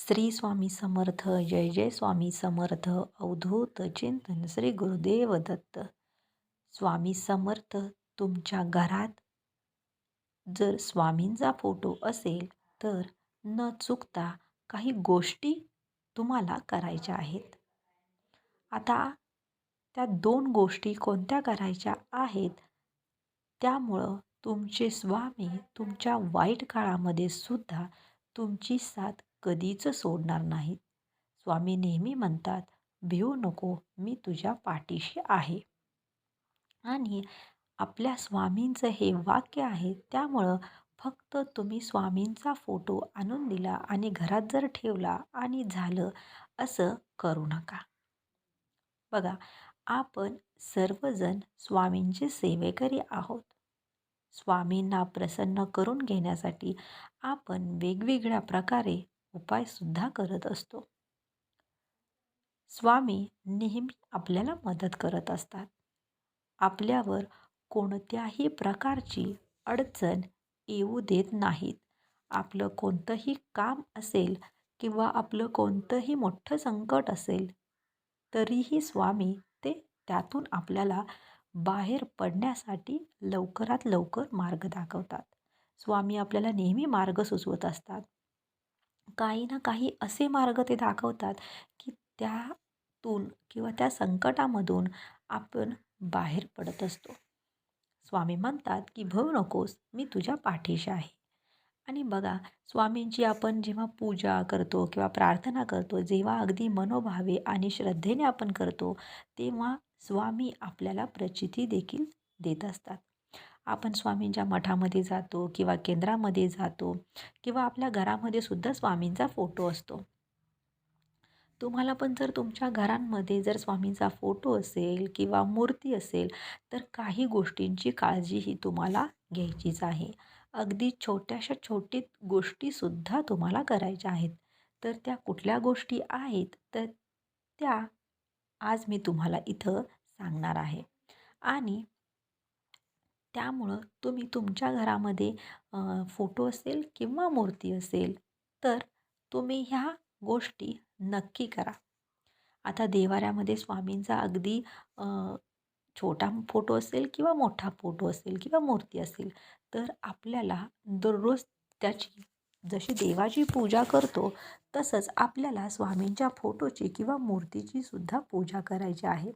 श्री स्वामी समर्थ. जय जय स्वामी समर्थ. अवधूत चिंतन श्री गुरुदेव दत्त. स्वामी समर्थ. तुमच्या घरात जर स्वामींचा फोटो असेल तर न चुकता काही गोष्टी तुम्हाला करायच्या आहेत. आता त्या 2 गोष्टी कोणत्या करायच्या आहेत, त्यामुळं तुमचे स्वामी तुमच्या वाईट काळामध्ये सुद्धा तुमची साथ कधीच सोडणार नाहीत. स्वामी नेहमी म्हणतात, "भिवू नको, मी तुझ्या पाठीशी आहे." आणि आपल्या स्वामींचं हे वाक्य आहे. त्यामुळं फक्त तुम्ही स्वामींचा फोटो आणून दिला आणि घरात जर ठेवला आणि झालं, असं करू नका. बघा, आपण सर्वजण स्वामींचे सेवेकरी आहोत. स्वामींना प्रसन्न करून घेण्यासाठी आपण वेगवेगळ्या प्रकारे उपायसुद्धा करत असतो. स्वामी नेहमी आपल्याला मदत करत असतात. आपल्यावर कोणत्याही प्रकारची अडचण येऊ देत नाहीत. आपलं कोणतंही काम असेल किंवा आपलं कोणतंही मोठं संकट असेल, तरीही स्वामी ते त्यातून आपल्याला बाहेर पडण्यासाठी लवकरात लवकर मार्ग दाखवतात. स्वामी आपल्याला नेहमी मार्ग सुचवत असतात. काही ना काही असे मार्ग ते दाखवतात की त्यातून किंवा त्या संकटामधून आपण बाहेर पडत असतो. स्वामी म्हणतात की "भव नकोस, मी तुझ्या पाठीशी आहे." आणि बघा, स्वामींची आपण जेव्हा पूजा करतो किंवा प्रार्थना करतो, जेव्हा अगदी मनोभावे आणि श्रद्धेने आपण करतो, तेव्हा स्वामी आपल्याला प्रचिती देखील देत असतात. आपण स्वामींच्या मठामध्ये जातो किंवा केंद्रामध्ये जातो किंवा आपल्या घरामध्ये सुद्धा स्वामींचा फोटो असतो. तुम्हाला पण जर तुमच्या घरांमध्ये जर स्वामींचा फोटो असेल किंवा मूर्ती असेल, तर काही गोष्टींची काळजी ही तुम्हाला घ्यायचीच आहे. अगदी छोट्याशा छोटी गोष्टीसुद्धा तुम्हाला करायच्या आहेत. तर त्या कुठल्या गोष्टी आहेत, तर त्या आज मी तुम्हाला इथं सांगणार आहे. आणि त्यामुळं तुम्ही तुमच्या घरामध्ये फोटो असेल किंवा मूर्ती असेल, तर तुम्ही ह्या गोष्टी नक्की करा. आता देवाऱ्यामध्ये स्वामींचा अगदी छोटा फोटो असेल किंवा मोठा फोटो असेल किंवा मूर्ती असेल, तर आपल्याला दररोज त्याची जशी देवाची पूजा करतो, तसंच आपल्याला स्वामींच्या फोटोची किंवा मूर्तीची सुद्धा पूजा करायची आहे.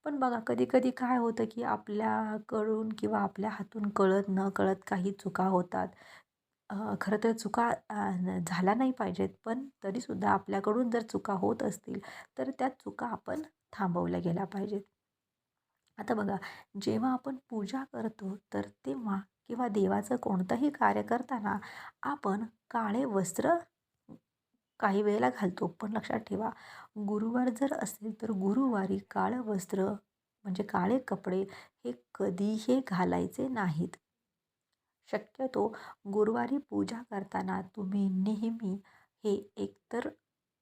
पण बघा, कधी-कधी काय होतं, की आपल्याकडून किंवा आपल्या हातून कळत-नकळत काही चुका होतात. खरं तर चुका झाल्या नाही पाहिजेत, पण तरीसुद्धा आपल्याकडून जर चुका होत असतील, तर त्या चुका आपण थांबवल्या गेल्या पाहिजेत. आता बघा, जेव्हा आपण पूजा करतो, तर तेव्हा किंवा देवाचं कोणतंही कार्य करताना आपण काळे वस्त्र काही वेळेला घालतो. पण लक्षात ठेवा, गुरुवार जर असेल तर गुरुवारी काळं वस्त्र म्हणजे काळे कपडे हे कधीही घालायचे नाहीत. शक्यतो गुरुवारी पूजा करताना तुम्ही नेहमी हे एकतर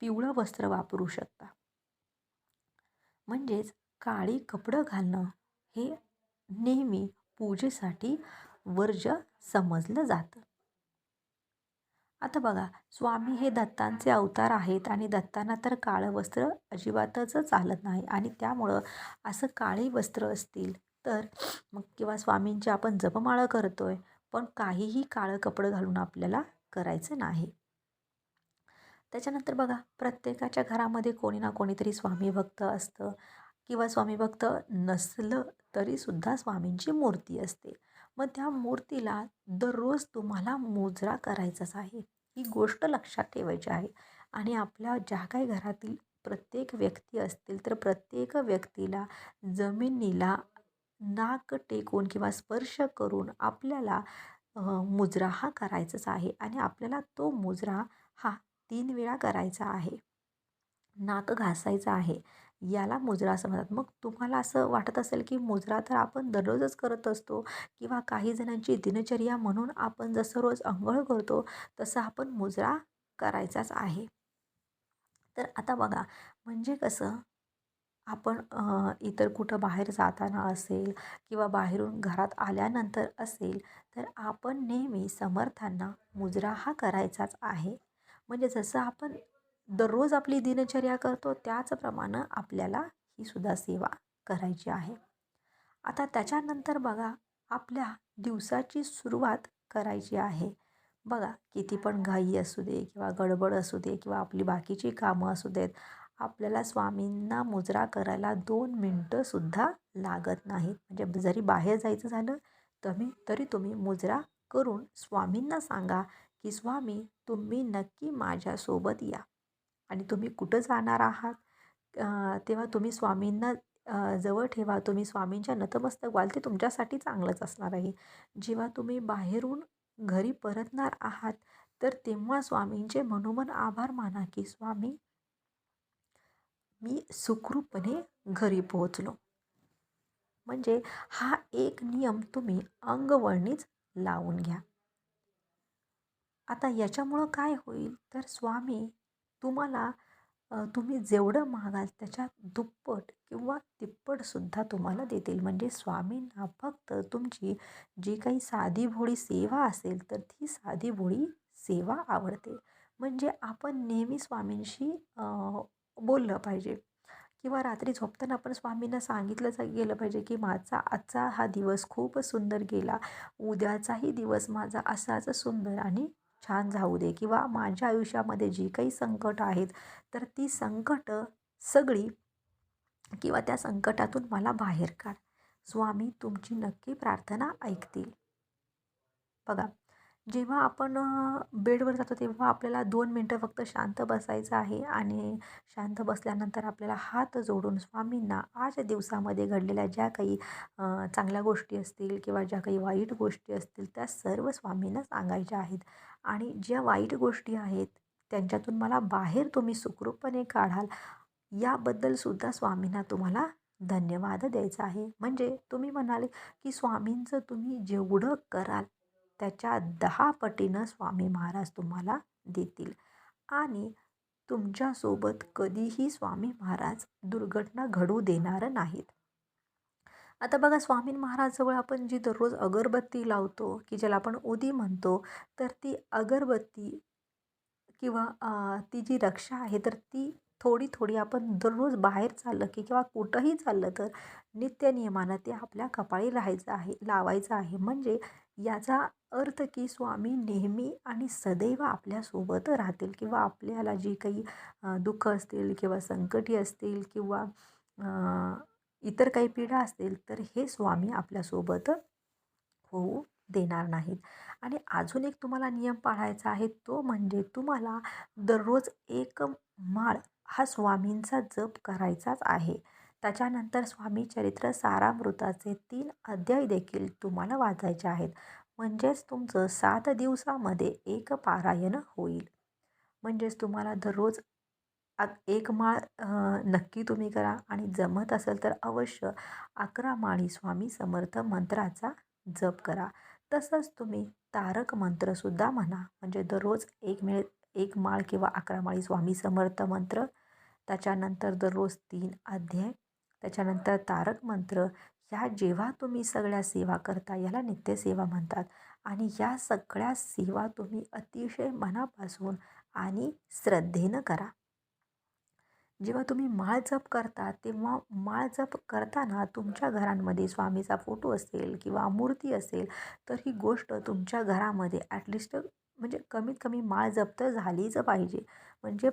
पिवळं वस्त्र वापरू शकता. म्हणजेच काळी कपडं घालणं हे नेहमी पूजेसाठी वर्ज्य समजलं जातं. आता बघा, स्वामी हे दत्तांचे अवतार आहेत आणि दत्तांना तर काळं वस्त्र अजिबातच चालत नाही आणि त्यामुळं असं काळी वस्त्र असतील तर मग किंवा स्वामींची आपण जपमाळा करतोय, पण काहीही काळं कपडं घालून आपल्याला करायचं नाही. त्याच्यानंतर बघा, प्रत्येकाच्या घरामध्ये कोणी ना कोणीतरी स्वामी भक्त असतं किंवा स्वामी भक्त नसलं तरीसुद्धा स्वामींची मूर्ती असते. मग त्या मूर्तीला दररोज तुम्हाला मुजरा करायचाच आहे. ही गोष्ट लक्षात ठेवायची आहे. आणि आपल्या ज्या काही घरातील प्रत्येक व्यक्ती असतील, तर प्रत्येक व्यक्तीला जमिनीला नाक टेकून किंवा स्पर्श करून आपल्याला मुजरा हा करायचाच आहे आणि आपल्याला तो मुजरा हा 3 वेळा करायचा आहे. नाक घासायचं आहे. याला मुजरा असं म्हणतात. मग तुम्हाला असं वाटत असेल, की मुजरा तर आपण दररोजच करत असतो किंवा काही जणांची दिनचर्या म्हणून आपण जसं रोज अंघोळ करतो, तसं आपण मुजरा करायचाच आहे. तर आता बघा, म्हणजे कसं आपण इतर कुठं बाहेर जाताना असेल किंवा बाहेरून घरात आल्यानंतर असेल, तर आपण नेहमी समर्थांना मुजरा हा करायचाच आहे. म्हणजे जसं आपण दररोज आपली दिनचर्या करतो त्याचप्रमाणे आपल्याला ही सुद्धा सेवा करायची आहे. आता त्याच्यानंतर बघा, आपल्या दिवसाची सुरुवात करायची आहे. बघा, किती पण घाई असू दे किंवा गडबड असू दे किंवा आपली बाकीची कामं असू देत, आपल्याला स्वामींना मुजरा करायला 2 मिनटंसुद्धा लागत नाहीत. म्हणजे जरी बाहेर जायचं झालं तरी तुम्ही मुजरा करून स्वामींना सांगा, की स्वामी तुम्ही नक्की माझ्यासोबत या. आणि तुम्ही कुठं जाणार आहात, तेव्हा तुम्ही स्वामींना जवळ ठेवा. तुम्ही स्वामींच्या नतमस्तक व्हाल, ते तुमच्यासाठी चांगलंच असणार आहे. जेव्हा तुम्ही बाहेरून घरी परतणार आहात, तर तेव्हा स्वामींचे मनोमन आभार माना, की स्वामी मी सुखरूपपणे घरी पोहोचलो. म्हणजे हा एक नियम तुम्ही अंगवळणीच लावून घ्या. आता याच्यामुळं काय होईल, तर स्वामी तुम्हाला तुम्ही जेवढं मागाल त्याच्या दुप्पट किंवा तिप्पटसुद्धा तुम्हाला देतील. म्हणजे स्वामींना फक्त तुमची जी काही साधीभोळी सेवा असेल, तर ती साधीभोळी सेवा आवडते. म्हणजे आपण नेहमी स्वामींशी बोललं पाहिजे किंवा रात्री झोपताना आपण स्वामींना गेलं पाहिजे, की माझा आजचा हा दिवस खूप सुंदर गेला. उद्याचाही दिवस माझा असाच सुंदर आणि छान जाऊ दे किंवा माझ्या आयुष्यामध्ये जी काही संकट आहेत, तर ती संकटं सगळी किंवा त्या संकटातून मला बाहेर काढ. स्वामी तुमची नक्की प्रार्थना ऐकतील. बघा, जेव्हा आपण बेडवर जातो तेव्हा आपल्याला 2 मिनटं फक्त शांत बसायचं आहे आणि शांत बसल्यानंतर आपल्याला हात जोडून स्वामींना आज दिवसामध्ये घडलेल्या ज्या काही चांगल्या गोष्टी असतील किंवा ज्या काही वाईट गोष्टी असतील त्या सर्व स्वामींना सांगायच्या आहेत. आणि ज्या वाईट गोष्टी आहेत त्यांच्यातून मला बाहेर तुम्ही सुखरूपपणे काढाल, याबद्दल सुद्धा स्वामींना तुम्हाला धन्यवाद द्यायचा आहे. म्हणजे तुम्ही म्हणाले, की स्वामींचं तुम्ही जेवढं कराल त्याच्या 10 पटीनं स्वामी महाराज तुम्हाला देतील आणि तुमच्यासोबत कधीही स्वामी महाराज दुर्घटना घडू देणार नाहीत. आता बघा, स्वामी महाराजजवळ आपण जी दररोज अगरबत्ती लावतो, की ज्याला आपण उदी म्हणतो, तर ती अगरबत्ती किंवा ती जी रक्षा आहे तर ती थोडी-थोडी आपण दररोज बाहेर चाललं की किंवा कुठंही चाललं तर नित्यनियमानं ते आपल्या कपाळी लावायचं आहे. म्हणजे याचा अर्थ की स्वामी नेहमी आणि सदैव आपल्यासोबत राहतील किंवा आपल्याला जी काही दुःख असतील किंवा संकटी असतील किंवा इतर काही पीडा असतील तर हे स्वामी आपल्यासोबत होऊ देणार नाहीत. आणि अजून एक तुम्हाला नियम पाळायचा आहे, तो म्हणजे तुम्हाला दररोज एक माळ हा स्वामींचा जप करायचाच आहे. त्याच्यानंतर स्वामी चरित्र सारामृताचे 3 अध्याय देखील तुम्हाला वाचायचे आहेत. म्हणजेच तुमचं 7 दिवसामध्ये एक पारायण होईल. म्हणजेच तुम्हाला दररोज एक माळ नक्की तुम्ही करा आणि जमत असेल तर अवश्य 11 माळी स्वामी समर्थ मंत्राचा जप करा. तसंच तुम्ही तारक मंत्रसुद्धा म्हणा. म्हणजे दररोज एक माळ किंवा 11 माळी स्वामी समर्थ मंत्र, त्याच्यानंतर दररोज 3 अध्याय, त्याच्यानंतर तारक मंत्र. ह्या जेव्हा तुम्ही सगळ्या सेवा करता याला नित्यसेवा म्हणतात आणि या सगळ्या सेवा तुम्ही अतिशय मनापासून आणि श्रद्धेनं करा. जेव्हा तुम्ही माळ जप करता तेव्हा माळ जप करताना तुमच्या घरांमध्ये स्वामीचा फोटो असेल किंवा मूर्ती असेल तर ही गोष्ट तुमच्या घरामध्ये ॲटलिस्ट म्हणजे कमीत कमी माळ जप तर झालीच पाहिजे. म्हणजे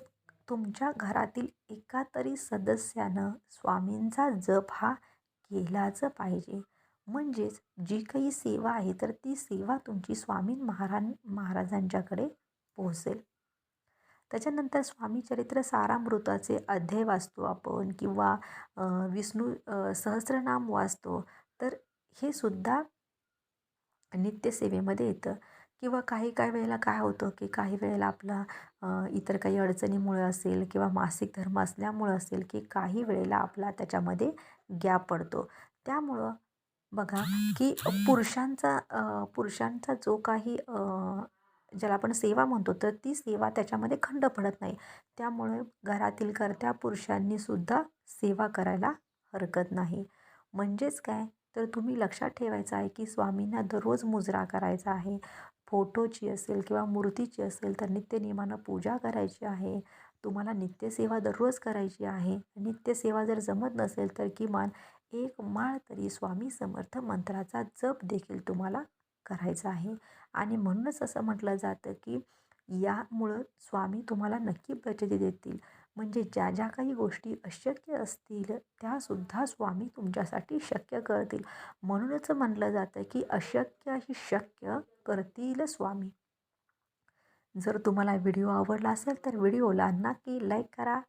तुमच्या घरातील एका तरी सदस्यानं स्वामींचा जप हा केलाच पाहिजे. म्हणजेच जी काही सेवा आहे तर ती सेवा तुमची स्वामी महाराजांच्याकडे पोहोचेल. त्याच्यानंतर स्वामी चरित्र सारामृताचे अध्याय वाचतो आपण किंवा विष्णू सहस्रनाम वाचतो, तर हे सुद्धा नित्यसेवेमध्ये येतं. किंवा काही काही वेळेला काय होतं, की काही वेळेला आपला इतर काही अडचणीमुळे असेल किंवा मासिक धर्म असल्यामुळं असेल, की काही वेळेला आपला त्याच्यामध्ये गॅप पडतो. त्यामुळं बघा, की पुरुषांचा जो काही ज्याला आपण सेवा म्हणतो, तर ती सेवा त्याच्यामध्ये खंड पडत नाही. त्यामुळे घरातील कर्त्या पुरुषांनी सुद्धा सेवा करायला हरकत नाही. म्हणजेच काय, तर तुम्ही लक्षात ठेवायचं आहे, की स्वामींना दररोज मुजरा करायचा आहे. फोटोची असेल किंवा मूर्तीची असेल तर नित्यनेमानं पूजा करायची आहे. तुम्हाला नित्यसेवा दररोज करायची आहे. नित्यसेवा जर जमत नसेल तर किमान एक माळ तरी स्वामी समर्थ मंत्राचा जप देखील तुम्हाला करायचा आहे. आणि म्हणूनच असं म्हटलं जातं की यामुळं स्वामी तुम्हाला नक्की प्रचिती देतील. म्हणजे ज्या ज्या काही गोष्टी अशक्य असतील त्यासुद्धा स्वामी तुमच्यासाठी शक्य करतील. म्हणूनच म्हटलं जातं की अशक्य ही शक्य करतील स्वामी. जर तुम्हाला व्हिडिओ आवडला असेल तर व्हिडिओला नक्की लाईक करा,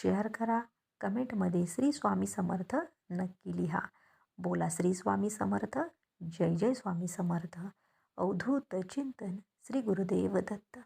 शेअर करा, कमेंटमध्ये श्री स्वामी समर्थ नक्की लिहा. बोला श्री स्वामी समर्थ. जय जय स्वामी समर्थ. अवधूत चिंतन श्री गुरुदेव दत्त.